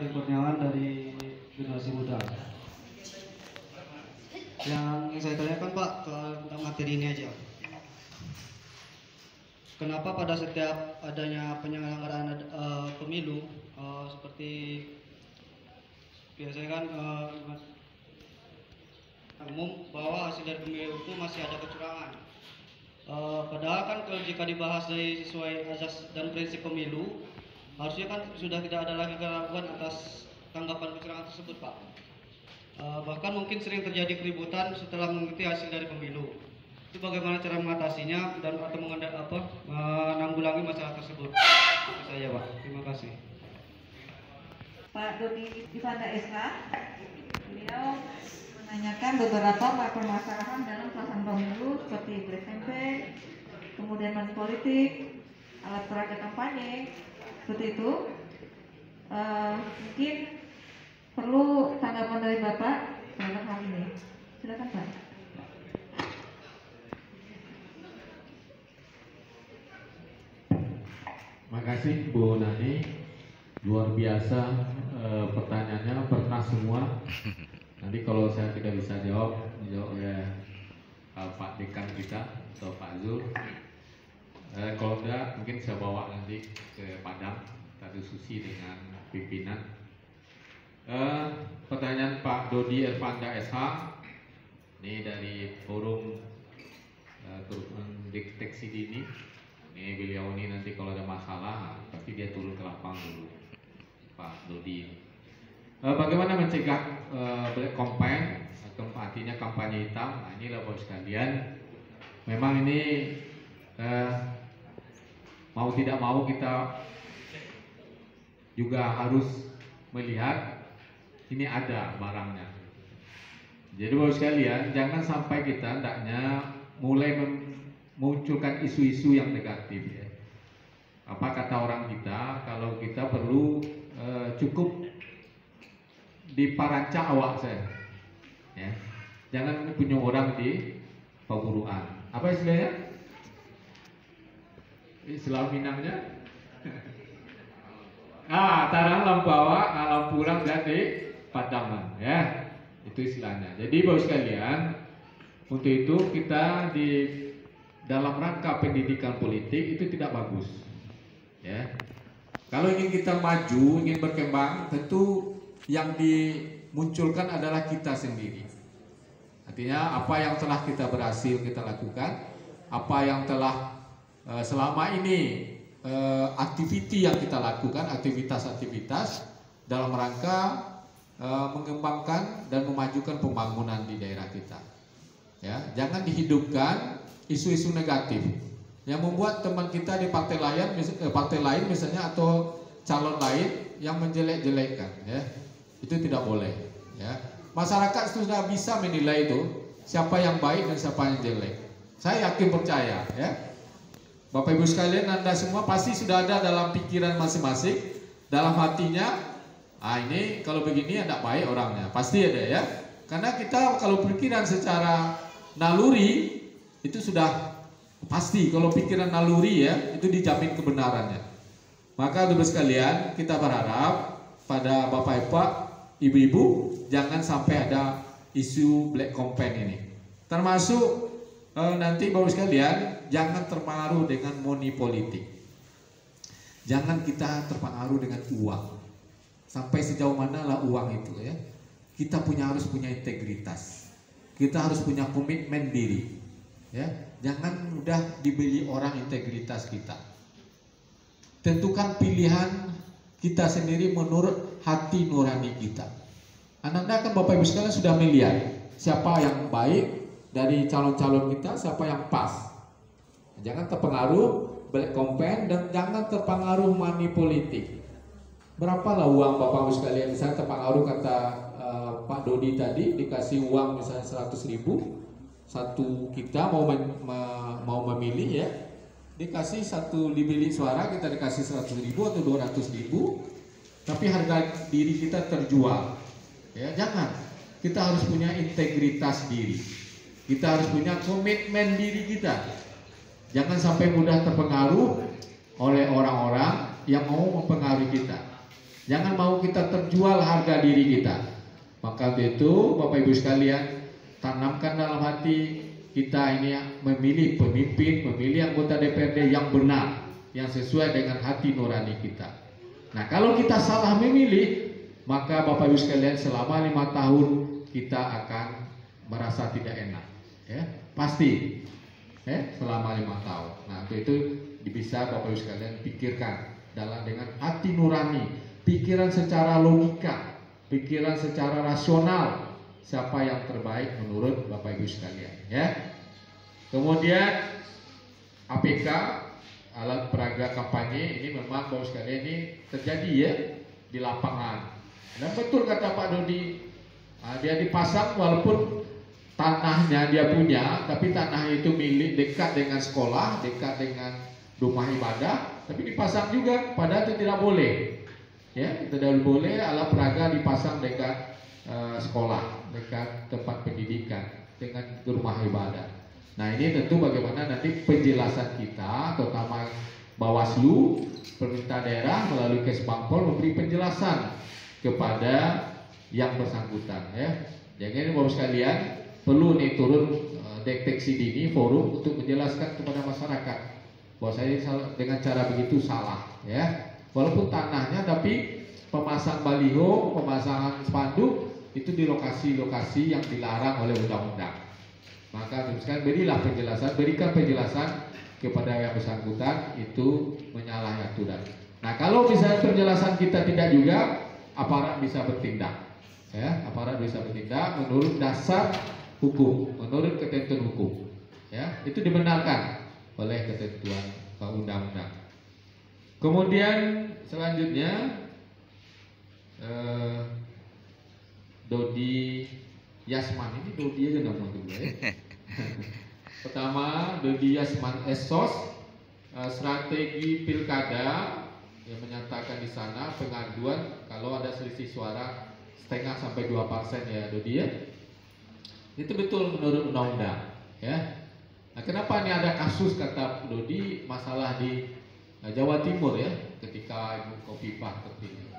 Heri Kurniawan dari Generasi Muda. Yang saya tanyakan Pak, tentang materi ini aja. Kenapa pada setiap adanya penyelenggaraan pemilu seperti biasanya kan umum bahwa hasil dari pemilu itu masih ada kecurangan. Padahal kan kalau jika dibahas dari sesuai azas dan prinsip pemilu, harusnya kan sudah tidak ada lagi keraguan atas tanggapan kecurangan tersebut Pak. Bahkan mungkin sering terjadi keributan setelah mengikuti hasil dari pemilu. Itu bagaimana cara mengatasinya dan atau menanggulangi masalah tersebut? Itu saja Pak. Terima kasih. Pak Dodi Ivanda SH, beliau menanyakan beberapa permasalahan dalam pelaksanaan pemilu seperti black campaign, kemudian money politik, alat peraga kampanye, seperti itu. Mungkin perlu tanggapan dari Bapak dalam hal ini. Silakan Pak. Makasih Bu Nani, luar biasa pertanyaannya, pernah semua. Nanti kalau saya tidak bisa dijawab oleh Pak Dekan kita atau Pak Zul. Kalau enggak, mungkin saya bawa nanti ke Padang, kita diskusi dengan pimpinan. Pertanyaan Pak Dodi Irfanda SH, ini dari forum deteksi dini. Ini beliau ini nanti kalau ada masalah, pasti dia turun ke lapangan dulu, Pak Dodi. Bagaimana mencegah black campaign atau artinya kampanye hitam? Nah, inilah Bapak sekalian. Memang ini mau tidak mau kita juga harus melihat ini ada barangnya. Jadi Bapak sekalian, jangan sampai kita hendaknya mulai munculkan isu-isu yang negatif ya. Apa kata orang kita, kalau kita perlu cukup diparancak awak saya ya. Jangan punya orang di paguruan. Apa istilahnya? Istilah Minangnya tarang lampawa lampu pulang dari Padangan ya. Itu istilahnya. Jadi Bapak sekalian, untuk itu kita di dalam rangka pendidikan politik itu tidak bagus ya. Kalau ingin kita maju, ingin berkembang, tentu yang dimunculkan adalah kita sendiri. Artinya apa yang telah kita berhasil kita lakukan, apa yang telah selama ini aktiviti yang kita lakukan, aktivitas-aktivitas dalam rangka mengembangkan dan memajukan pembangunan di daerah kita ya. Jangan dihidupkan isu-isu negatif yang membuat teman kita di partai lain misalnya atau calon lain yang menjelek-jelekkan ya. Itu tidak boleh ya. Masyarakat sudah bisa menilai itu siapa yang baik dan siapa yang jelek. Saya yakin percaya ya. Bapak Ibu sekalian, Anda semua pasti sudah ada dalam pikiran masing-masing, dalam hatinya, ini kalau begini tidak baik orangnya, pasti ada ya. Karena kita kalau pikiran secara naluri itu sudah pasti, kalau pikiran naluri ya, itu dijamin kebenarannya. Maka Bapak sekalian, kita berharap pada Bapak-Bapak, Ibu-Ibu, jangan sampai ada isu black campaign ini. Termasuk nanti Bapak sekalian, jangan terpengaruh dengan money politik. Jangan kita terpengaruh dengan uang. Sampai sejauh mana lah uang itu ya. Kita harus punya integritas. Kita harus punya komitmen diri. Ya, jangan mudah dibeli orang integritas kita. Tentukan pilihan kita sendiri menurut hati nurani kita. Anda kan Bapak Ibu sekalian sudah melihat siapa yang baik dari calon-calon kita, siapa yang pas. Jangan terpengaruh black campaign dan jangan terpengaruh money politik. Berapalah uang Bapak Ibu sekalian, misalnya terpengaruh kata Pak Dodi tadi, dikasih uang misalnya 100.000, satu kita mau memilih ya, dikasih satu bilik suara, kita dikasih 100.000 atau 200.000, tapi harga diri kita terjual ya. Jangan, kita harus punya integritas diri, kita harus punya komitmen diri kita. Jangan sampai mudah terpengaruh oleh orang-orang yang mau mempengaruhi kita. Jangan mau kita terjual harga diri kita. Maka itu Bapak Ibu sekalian, tanamkan dalam hati kita ini memilih pemimpin, memilih anggota DPRD yang benar, yang sesuai dengan hati nurani kita. Nah, kalau kita salah memilih, maka Bapak Ibu sekalian selama 5 tahun kita akan merasa tidak enak, ya pasti, selama 5 tahun. Nah, itu bisa Bapak Ibu sekalian pikirkan dengan hati nurani, pikiran secara logika, pikiran secara rasional, siapa yang terbaik menurut Bapak Ibu sekalian, ya. Kemudian APK, alat peraga kampanye, ini memang Bapak Ibu sekalian ini terjadi ya di lapangan. Dan betul kata Pak Dodi, dia dipasang walaupun tanahnya dia punya, tapi tanah itu milik dekat dengan sekolah, dekat dengan rumah ibadah, tapi dipasang juga, padahal itu tidak boleh. Ya, tidak boleh alat peraga dipasang dekat sekolah, dekat tempat pendidikan, dengan rumah ibadah. Nah, ini tentu bagaimana nanti penjelasan kita, terutama Bawaslu, pemerintah daerah melalui Kesbangpol memberi penjelasan kepada yang bersangkutan, ya. Jadi Bapak sekalian perlu nih turun deteksi dini forum untuk menjelaskan kepada masyarakat bahwa saya dengan cara begitu salah, ya. Walaupun tanahnya, tapi pemasang baliho, pemasangan spanduk itu di lokasi-lokasi yang dilarang oleh undang-undang. Maka berikan penjelasan kepada yang bersangkutan itu menyalahi aturan. Nah, kalau misalnya penjelasan kita tidak juga, aparat bisa bertindak, ya. Aparat bisa bertindak menurut dasar hukum, menurut ketentuan hukum, ya. Itu dibenarkan oleh ketentuan undang-undang. Kemudian selanjutnya Dodi Yasman, ini Dodi aja nama dulu, ya. Pertama, Dodi Yasman Esos, strategi pilkada, yang menyatakan di sana pengaduan kalau ada selisih suara 0,5-2% ya Dodi, ya. Itu betul menurut undang-undang, ya. Nah, kenapa ini ada kasus kata Dodi masalah di Jawa Timur, ya, ketika Ibu Khofifah terpilih.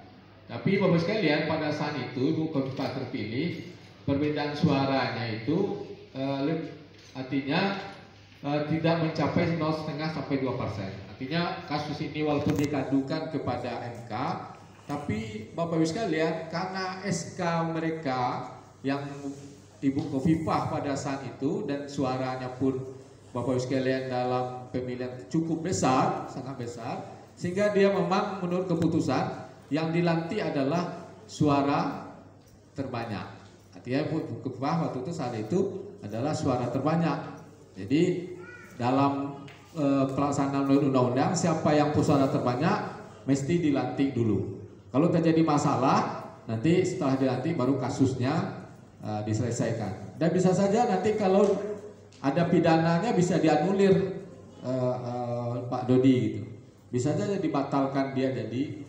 Tapi Bapak sekalian, pada saat itu Ibu Khofifah terpilih, perbedaan suaranya itu artinya tidak mencapai 0,5-2%. Artinya kasus ini walaupun dikadukan kepada MK, tapi Bapak Ibu sekalian, karena SK mereka yang Ibu Khofifah pada saat itu dan suaranya pun Bapak Ibu sekalian dalam pemilihan cukup besar, sangat besar, sehingga dia memang menurut keputusan yang dilantik adalah suara terbanyak. Artinya Ibu Khofifah waktu itu saat itu adalah suara terbanyak. Jadi dalam pelaksanaan undang-undang, siapa yang suara terbanyak mesti dilantik dulu. Kalau terjadi masalah, nanti setelah dilantik baru kasusnya diselesaikan. Dan bisa saja nanti kalau ada pidananya bisa dianulir Pak Dodi gitu. Bisa saja dibatalkan dia jadi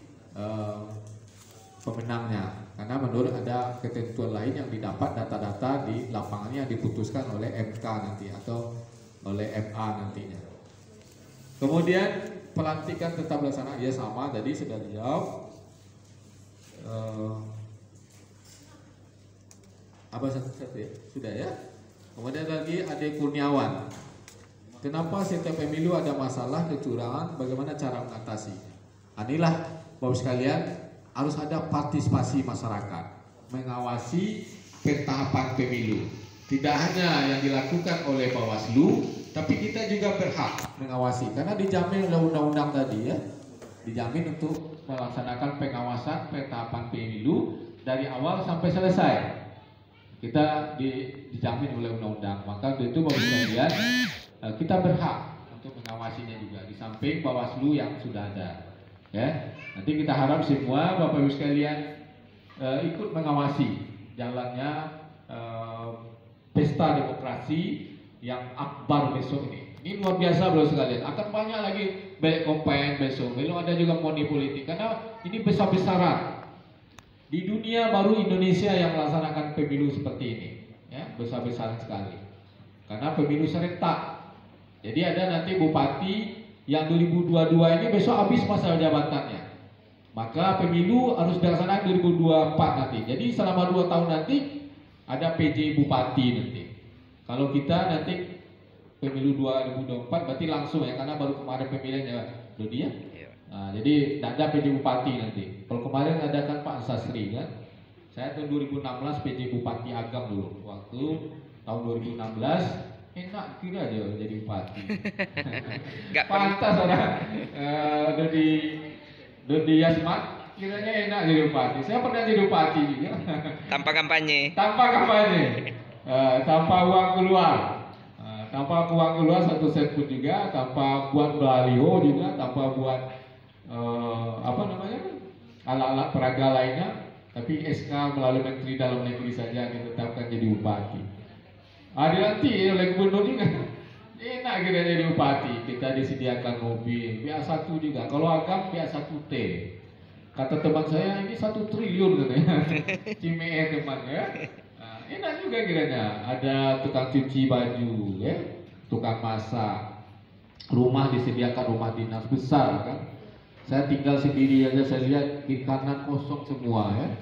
pemenangnya, karena menurut ada ketentuan lain yang didapat data-data di lapangannya yang diputuskan oleh MK nanti atau oleh MA nantinya. Kemudian pelantikan tetap dilaksanakan, ya sama tadi sudah dijawab. Apa satu ya? Sudah ya. Kemudian lagi Ade Kurniawan. Kenapa setiap pemilu ada masalah kecurangan? Bagaimana cara mengatasi? Inilah Bapak sekalian, harus ada partisipasi masyarakat mengawasi tahapan pemilu. Tidak hanya yang dilakukan oleh Bawaslu, tapi kita juga berhak mengawasi karena dijamin oleh undang-undang tadi, ya. Dijamin untuk melaksanakan pengawasan tahapan pemilu dari awal sampai selesai. Kita dijamin oleh undang-undang. Maka itu Bapak sekalian, kita berhak untuk mengawasinya juga di samping Bawaslu yang sudah ada. Ya, nanti kita harap semua Bapak Ibu sekalian ikut mengawasi jalannya pesta demokrasi yang akbar besok ini. Ini luar biasa Bapak sekalian. Akan banyak lagi ballot campaign besok. Belum ada juga money politik karena ini besar-besaran. Di dunia baru Indonesia yang melaksanakan pemilu seperti ini, ya, besar-besaran sekali. Karena pemilu serentak. Jadi ada nanti bupati yang 2022 ini besok habis masa jabatannya. Maka pemilu harus dilaksanakan 2024 nanti. Jadi selama 2 tahun nanti ada PJ Bupati nanti. Kalau kita nanti pemilu 2024 berarti langsung ya, karena baru kemarin pemilihan ya, Dodi ya. Nah, jadi tidak ada PJ Bupati nanti. Kalau kemarin ada kan Pak Sastri kan. Saya tahun 2016 PJ Bupati Agam dulu. Waktu tahun 2016 enak kira aja jadi bupati. Pantas orang Dodi Yasmat kiranya enak jadi bupati. Saya pernah jadi bupati juga. Tanpa kampanye. Tanpa kampanye, tanpa uang keluar, tanpa uang keluar 1 sen pun juga, tanpa buat baliho juga, tanpa buat alat-alat peraga lainnya, tapi SK melalui Menteri Dalam Negeri saja ditetapkan jadi bupati. Nanti oleh gubernur juga enak kita jadi bupati, kita disediakan mobil, BA1 juga. Kalau Agam BA1T. Kata teman saya ini 1 triliun katanya. Cimee teman ya. Nah, enak juga kiranya. Ada tukang cuci baju ya, tukang masak. Rumah disediakan rumah dinas besar kan. Saya tinggal sendiri aja, saya lihat kiri kanan kosong semua ya.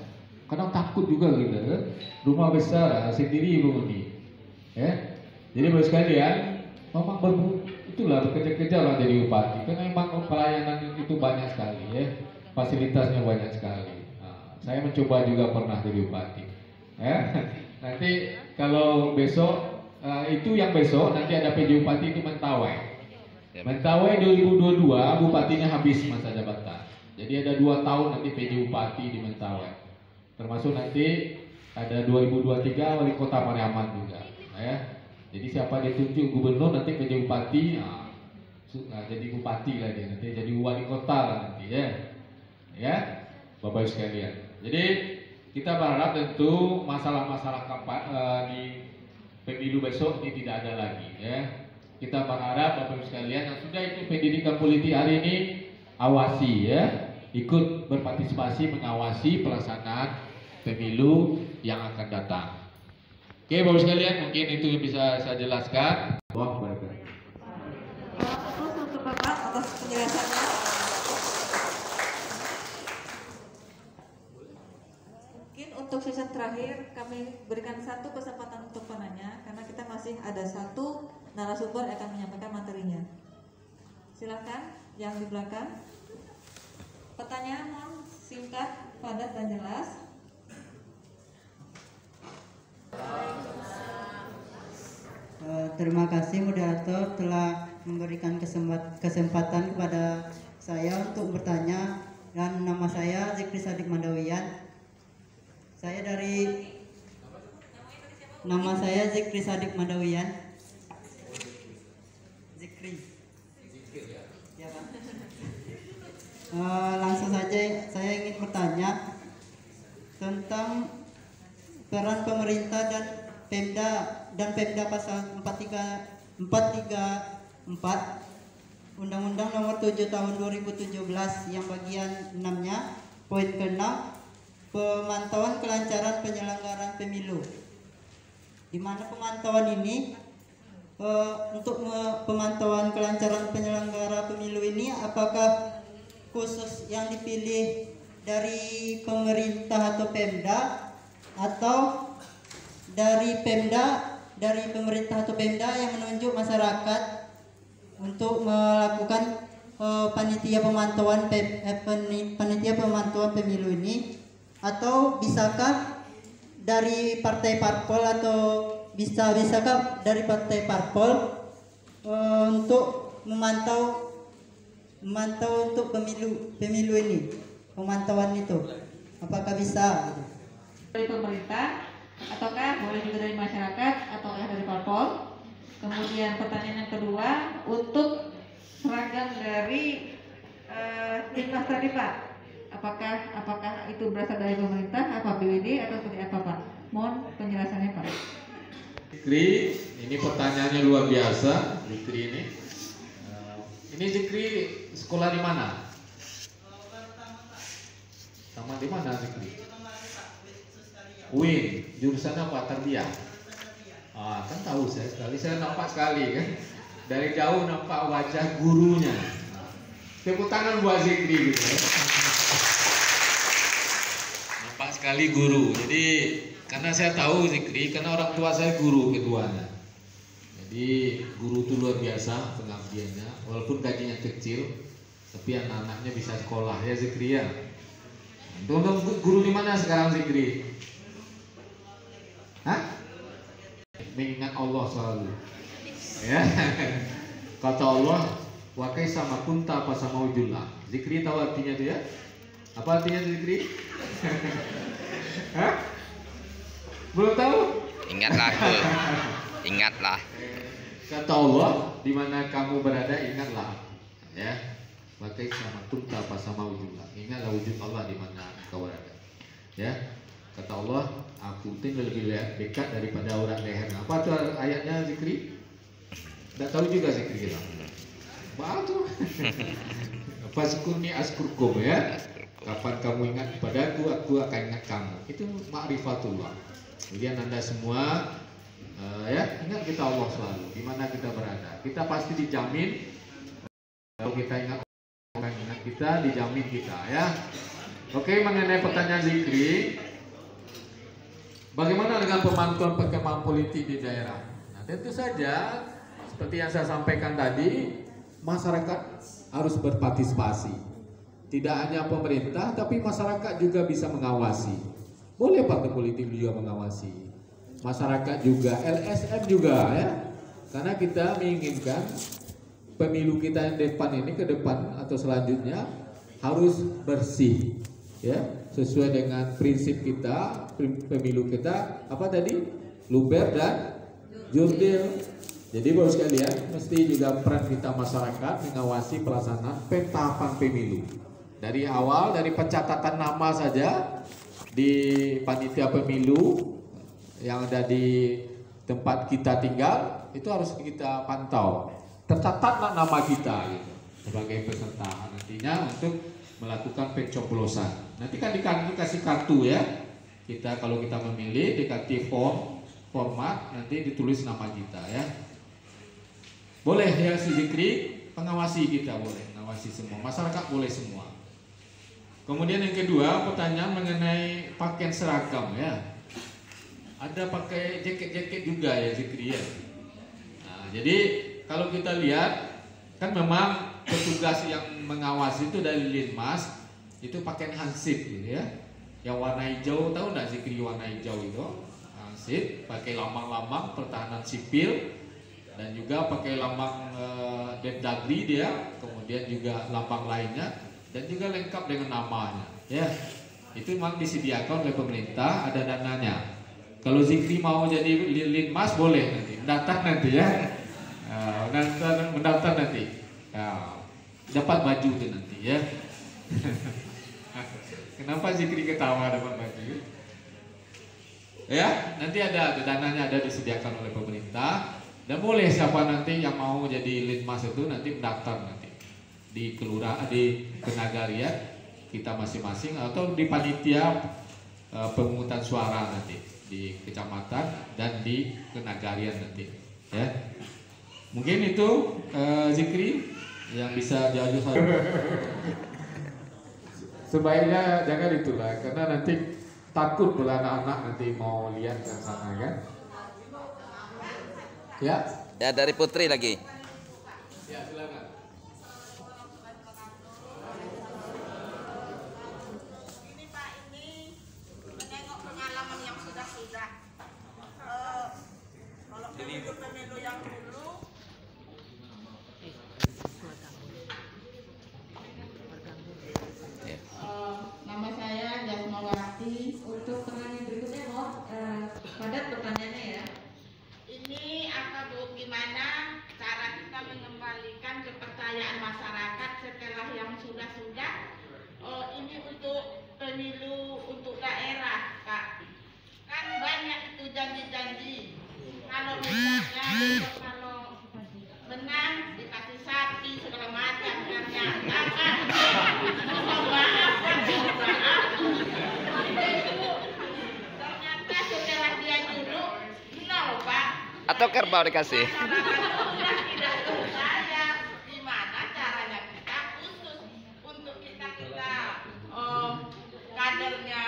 Kadang takut juga gitu ya. Rumah besar sendiri ini. Ya. Jadi bos sekalian, memang itulah bekerja-kerja lah jadi bupati. Karena memang pelayanan itu banyak sekali ya. Fasilitasnya banyak sekali. Nah, saya mencoba juga pernah jadi bupati. Ya. Nanti kalau besok itu yang besok nanti ada PJ Bupati itu Mentawai. Mentawai 2022 bupatinya habis masa jabatan. Jadi ada 2 tahun nanti PJ Bupati di Mentawai. Termasuk nanti ada 2023 wali kota Pariaman juga. Ya. Jadi siapa ditunjuk gubernur nanti PJ Bupati, jadi bupati lah dia nanti, jadi wali kota lah nanti ya. Ya, Bapak Ibu sekalian. Jadi kita berharap tentu masalah-masalah di pemilu besok ini tidak ada lagi ya. Kita berharap Bapak Ibu sekalian yang sudah ikut pendidikan politik hari ini awasi ya, ikut berpartisipasi mengawasi pelaksanaan pemilu yang akan datang. Oke, Bapak Ibu sekalian, mungkin itu yang bisa saya jelaskan. Wah, baik. Terus untuk Bapak atas penjelasannya. Mungkin untuk sesi terakhir kami berikan 1 kesempatan untuk penanya karena kita masih ada 1 narasumber yang akan menyampaikan materinya. Silakan yang di belakang. Pertanyaan mohon singkat, padat dan jelas. Terima kasih moderator telah memberikan kesempatan kepada saya untuk bertanya, dan nama saya Zikri Sadik Mandawian. Nama saya Zikri Sadik Mandawian. Zikri. Ya, Pak. Langsung saja saya ingin bertanya tentang peran pemerintah dan Pemda pasal 434 Undang-Undang Nomor 7 Tahun 2017 yang bagian 6-nya poin ke-6, pemantauan kelancaran penyelenggaraan pemilu. Di mana pemantauan ini untuk pemantauan kelancaran penyelenggara pemilu ini apakah khusus yang dipilih dari pemerintah atau Pemda, atau dari pemerintah atau Pemda yang menunjuk masyarakat untuk melakukan panitia pemantauan pemilu ini, atau bisakah dari partai parpol atau bisakah dari partai parpol untuk memantau untuk pemilu ini, pemantauan itu apakah bisa dari pemerintah ataukah boleh juga dari masyarakat ataukah dari parpol? Kemudian pertanyaan yang kedua, untuk seragam dari timnas tadi Pak, apakah itu berasal dari pemerintah, apa BWD atau seperti apa Pak? Mohon penjelasannya Pak. Zikri, ini pertanyaannya luar biasa. Zikri ini Zikri sekolah di mana? Sama di mana Zikri? UIN, jurusan apa? Tarbiyah. Kan tahu saya sekali, saya nampak sekali kan. Dari jauh nampak wajah gurunya. Tepuk tangan buat Zikri gitu ya. nampak sekali guru. Jadi karena saya tahu Zikri, karena orang tua saya guru keduanya. Jadi guru itu luar biasa pengabdiannya, walaupun gajinya kecil, tapi anak-anaknya bisa sekolah ya Zikri ya. Untuk guru di mana sekarang Zikri? Hah? Mengingat Allah selalu. Ya. Kata Allah, wa kaisama kunta pasama ujullah. Zikri tahu artinya itu ya? Apa artinya Zikri? Hah? Belum tahu? Ingatlah aku. Ingatlah. Kata Allah, di mana kamu berada ingatlah. Ya. Wa kaisama kunta pasama ujullah. Ingatlah wujud Allah di mana kau berada. Ya. Kata Allah, aku tinggal lebih dekat daripada urat leher. Apa tuh ayatnya Zikri? Tidak tahu juga Zikri kita. Apa tuh? Faskurni askurkum ya. Kapan kamu ingat kepadaku, aku akan ingat kamu. Itu ma'rifatullah. Kemudian Anda semua ya ingat kita Allah selalu. Di mana kita berada. Kita pasti dijamin. Kalau kita ingat orang ingat kita, dijamin kita ya. Oke, mengenai pertanyaan Zikri. Bagaimana dengan pemantauan perkembangan politik di daerah? Nah, tentu saja seperti yang saya sampaikan tadi, masyarakat harus berpartisipasi. Tidak hanya pemerintah, tapi masyarakat juga bisa mengawasi. Boleh partai politik juga mengawasi. Masyarakat juga, LSM juga ya. Karena kita menginginkan pemilu kita yang depan ini ke depan atau selanjutnya harus bersih. Ya, sesuai dengan prinsip kita, pemilu kita apa tadi? Luber dan jurdil. Jadi baru sekalian, mesti juga peran kita masyarakat mengawasi pelaksanaan tahapan pemilu. Dari awal, dari pencatatan nama saja di panitia pemilu yang ada di tempat kita tinggal, itu harus kita pantau. Tercatatlah nama kita gitu, sebagai peserta nantinya untuk melakukan pencoblosan. Nanti kan dikasih kartu ya. Kita kalau kita memilih dikasih format, nanti ditulis nama kita ya. Boleh ya si Zikri, pengawasi kita boleh, mengawasi semua, masyarakat boleh semua. Kemudian yang kedua, pertanyaan mengenai pakaian seragam ya. Ada pakai jaket-jaket juga ya Zikri ya. Nah, jadi kalau kita lihat kan memang petugas yang mengawasi itu dari Linmas itu pakai hansip gitu ya. Yang warna hijau, tahu enggak Zikri warna hijau itu? Hansip, pakai lambang-lambang pertahanan sipil dan juga pakai lambang Depdagri dia, kemudian juga lambang lainnya dan juga lengkap dengan namanya ya. Itu memang disediakan oleh pemerintah, ada dananya. Kalau Zikri mau jadi Linmas boleh nanti, mendaftar nanti ya. Mendaftar nanti. Ya, dapat baju itu nanti ya. Kenapa Zikri ketawa dapat baju? Ya, nanti ada dananya, ada disediakan oleh pemerintah dan boleh siapa nanti yang mau jadi Linmas itu nanti mendaftar nanti di kelurahan, di kenagarian kita masing-masing atau di panitia pemungutan suara nanti di kecamatan dan di kenagarian nanti ya. Mungkin itu Zikri yang bisa jauh saya. Sebaiknya jangan itulah, karena nanti takut bila anak-anak nanti mau lihat ke sana kan. Ya. Ya dari Putri lagi. Ya silakan. Ini Pak, ini menengok pengalaman yang sudah-sudah. Kalau pemilu yang dulu Nama saya Jasmawati. Untuk pertanyaan berikutnya, padat pertanyaannya ya. ini apa Bu, gimana cara kita mengembalikan kepercayaan masyarakat setelah yang sudah-sudah? Ini untuk pemilu untuk daerah, Pak. Kan banyak itu janji-janji. Kalau misalnya besok kalau menang dikasih sapi segala macam, ternyata kan mohon maaf kan, ternyata setelah dia duduk nol Pak. Atau kerbau dikasih. Sudah tidak percaya. Gimana caranya kita khusus untuk kita kadernya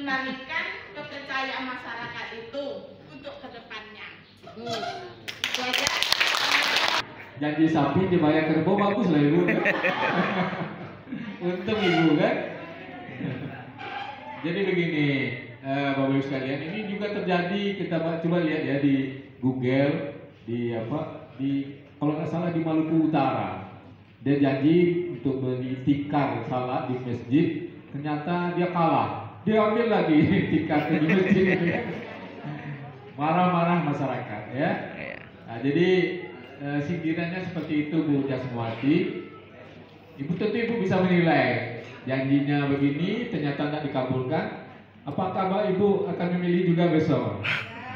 mengendalikan kepercayaan masyarakat itu untuk kedepannya. Itu aja. Janji sapi dibayar kerbau bagus lah ibu. Untung ibu kan. Jadi begini, Bapak Ibu sekalian, ini juga terjadi, kita coba lihat ya di Google, di kalau nggak salah di Maluku Utara. Dia janji untuk beli tikar salat di masjid, ternyata dia kalah. Dia ambil lagi tikar di masjid. Marah-marah masyarakat ya. Nah, jadi sindirannya seperti itu Bu Jasmawati. Ibu tentu ibu bisa menilai janjinya begini ternyata tidak dikabulkan. Apakah ibu akan memilih juga besok?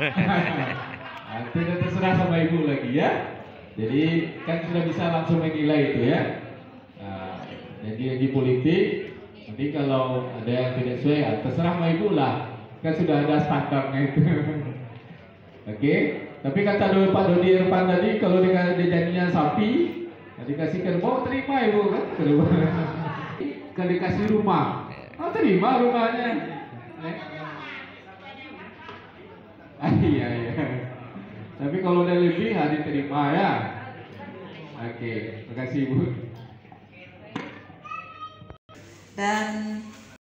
Nah, itu terserah sama ibu lagi ya. Jadi kan sudah bisa langsung menilai itu ya. Nah, janji politik. Nanti kalau ada yang tidak sesuai, ya terserah sama ibu lah. Kan sudah ada standarnya itu. Oke. Tapi kata Pak Dodi Irfan tadi kalau dia janjinya sapi, dikasih kerbau terima ibu kan? Kerbau. Kalau dikasih rumah, terima rumahnya. Iya. Tapi kalau udah lebih diterima ya. Oke, terima kasih ibu. Dan